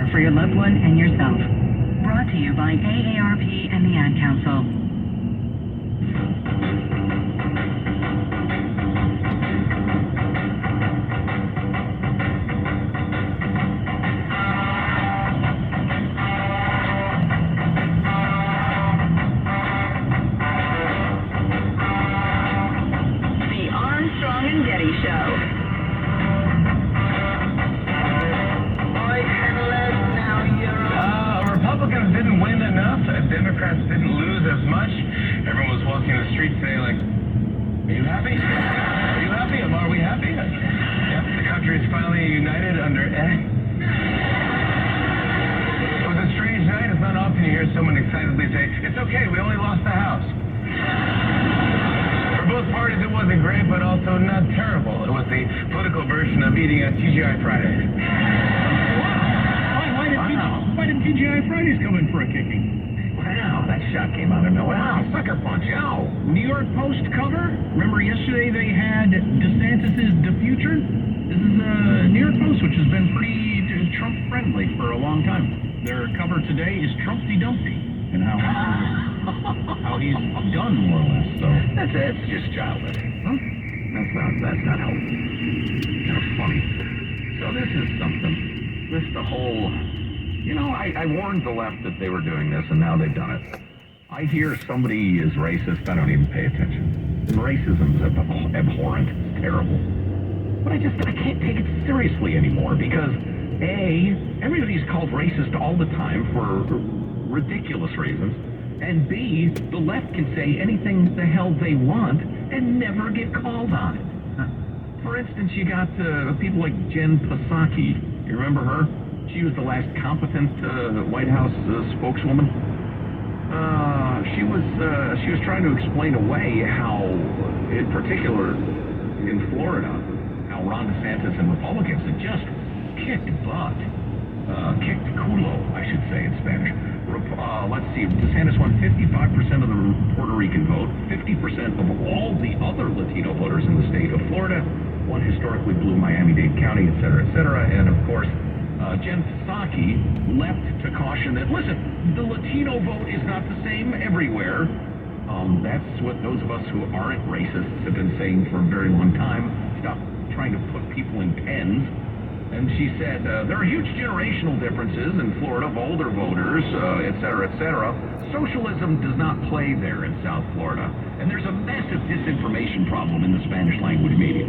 safer for your loved one and yourself. Brought to you by AARP and the Ad Council. Democrats didn't lose as much. Everyone was walking the street saying, like, are you happy? Are you happy? Are we happy? Yep, the country is finally united under It was a strange night. It's not often you hear someone excitedly say, it's okay, we only lost the House. For both parties, it wasn't great, but also not terrible. It was the political version of eating a TGI Fridays. Why did TGI Fridays come in for a kicking? Wow, that shot came out of nowhere. Wow, sucker punch, ow. New York Post cover? Remember yesterday they had DeSantis' The Future? This is New York Post, which has been pretty Trump-friendly for a long time. Their cover today is Trumpty Dumpty, and how he's done, more or less, so. That's just childish. Huh? That's not helpful. That's funny. So this is something. The whole... You know, I warned the left that they were doing this, and now they've done it. I hear somebody is racist, I don't even pay attention. Racism is abhorrent, it's terrible. But I can't take it seriously anymore, because A, everybody's called racist all the time for ridiculous reasons, and B, the left can say anything the hell they want and never get called on it. For instance, you got people like Jen Psaki. You remember her? She was the last competent White House spokeswoman. She was trying to explain away how, in particular, in Florida, how Ron DeSantis and Republicans had just kicked butt. Kicked culo, I should say in Spanish. Let's see, DeSantis won 55% of the Puerto Rican vote, 50% of all the other Latino voters in the state of Florida, one historically blue Miami-Dade County, et cetera, and of course, Jen Psaki leapt to caution that, listen, the Latino vote is not the same everywhere. That's what those of us who aren't racists have been saying for a very long time. Stop trying to put people in pens. And she said, there are huge generational differences in Florida of older voters, et cetera, et cetera. Socialism does not play there in South Florida. And there's a massive disinformation problem in the Spanish language media.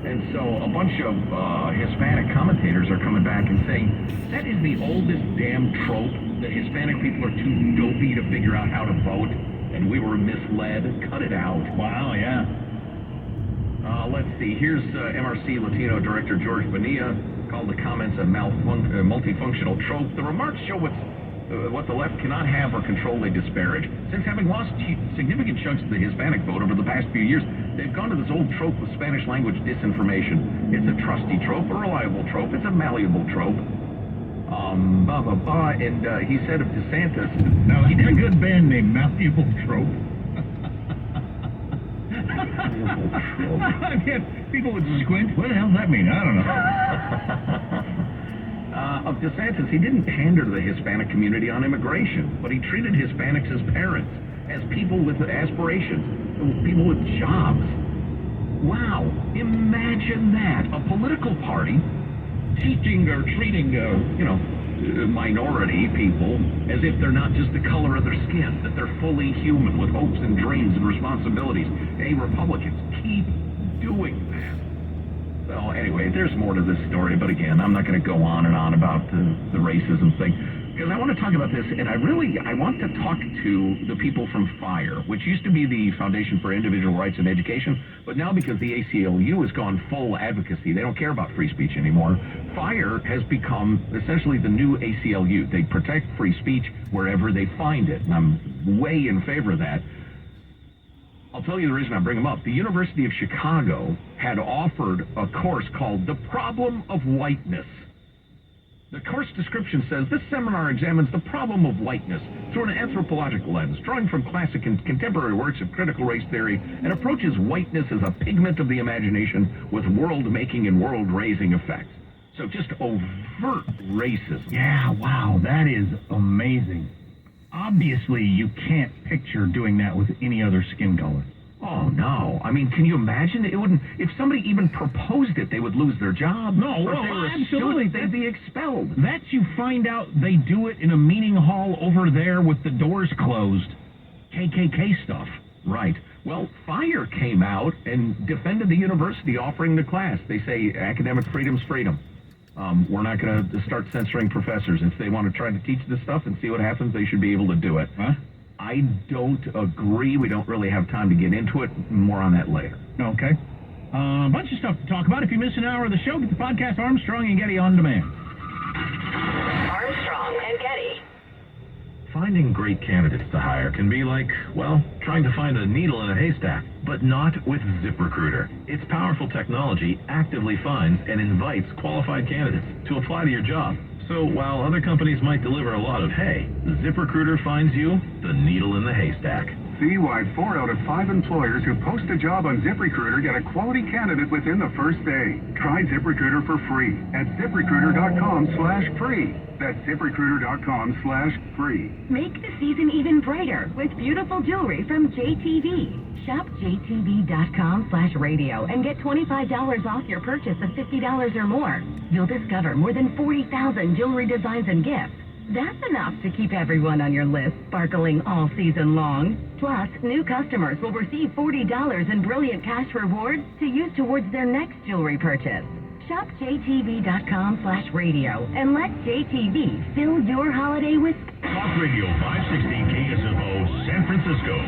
And so a bunch of Hispanic commentators are coming back and saying, that is the oldest damn trope, that Hispanic people are too dopey to figure out how to vote, and we were misled. Cut it out. Wow, yeah. Let's see, here's MRC Latino Director George Bonilla, called the comments a multifunctional trope. The remarks show what the left cannot have or control, they disparage. Since having lost significant chunks of the Hispanic vote over the past few years, they've gone to this old trope of Spanish language disinformation. It's a trusty trope, a reliable trope, it's a malleable trope. And he said of DeSantis... Now, he did a good band named Malleable Trope. Malleable trope. I mean, people would squint. What the hell does that mean? I don't know. Of DeSantis, he didn't pander to the Hispanic community on immigration, but he treated Hispanics as parents, as people with aspirations, people with jobs. Wow, imagine that. A political party teaching or treating, minority people as if they're not just the color of their skin, that they're fully human with hopes and dreams and responsibilities. Hey, Republicans, keep doing that. So anyway, there's more to this story, but again, I'm not going to go on and on about the racism thing, because I want to talk about this, and I want to talk to the people from FIRE, which used to be the Foundation for Individual Rights and Education, but now because the ACLU has gone full advocacy, they don't care about free speech anymore. FIRE has become essentially the new ACLU. They protect free speech wherever they find it, and I'm way in favor of that. I'll tell you the reason I bring them up. The University of Chicago had offered a course called The Problem of Whiteness. The course description says, this seminar examines the problem of whiteness through an anthropological lens, drawing from classic and contemporary works of critical race theory, and approaches whiteness as a pigment of the imagination with world-making and world-raising effects. So just overt racism. Yeah, wow, that is amazing. Obviously, you can't picture doing that with any other skin color. Oh, no. I mean, can you imagine? It wouldn't. If somebody even proposed it, they would lose their job. No, Or if well, they were a absolutely. student, they'd be expelled. That you find out they do it in a meeting hall over there with the doors closed. KKK stuff. Right. Well, Fire came out and defended the university offering the class. They say academic freedom's freedom. We're not going to start censoring professors. If they want to try to teach this stuff and see what happens, they should be able to do it. Huh? I don't agree. We don't really have time to get into it. More on that later. Okay. A bunch of stuff to talk about. If you miss an hour of the show, get the podcast Armstrong and Getty on demand. Armstrong and Getty. Finding great candidates to hire can be like, well, trying to find a needle in a haystack, but not with ZipRecruiter. Its powerful technology actively finds and invites qualified candidates to apply to your job. So while other companies might deliver a lot of hay, ZipRecruiter finds you the needle in the haystack. See why 4 out of 5 employers who post a job on ZipRecruiter get a quality candidate within the first day. Try ZipRecruiter for free at ZipRecruiter.com/free. That's ZipRecruiter.com/free. Make the season even brighter with beautiful jewelry from JTV. Shop JTV.com/radio and get $25 off your purchase of $50 or more. You'll discover more than 40,000 jewelry designs and gifts. That's enough to keep everyone on your list sparkling all season long. Plus, new customers will receive $40 in brilliant cash rewards to use towards their next jewelry purchase. Shop JTV.com/radio and let JTV fill your holiday with Talk Radio 560 KSFO San Francisco.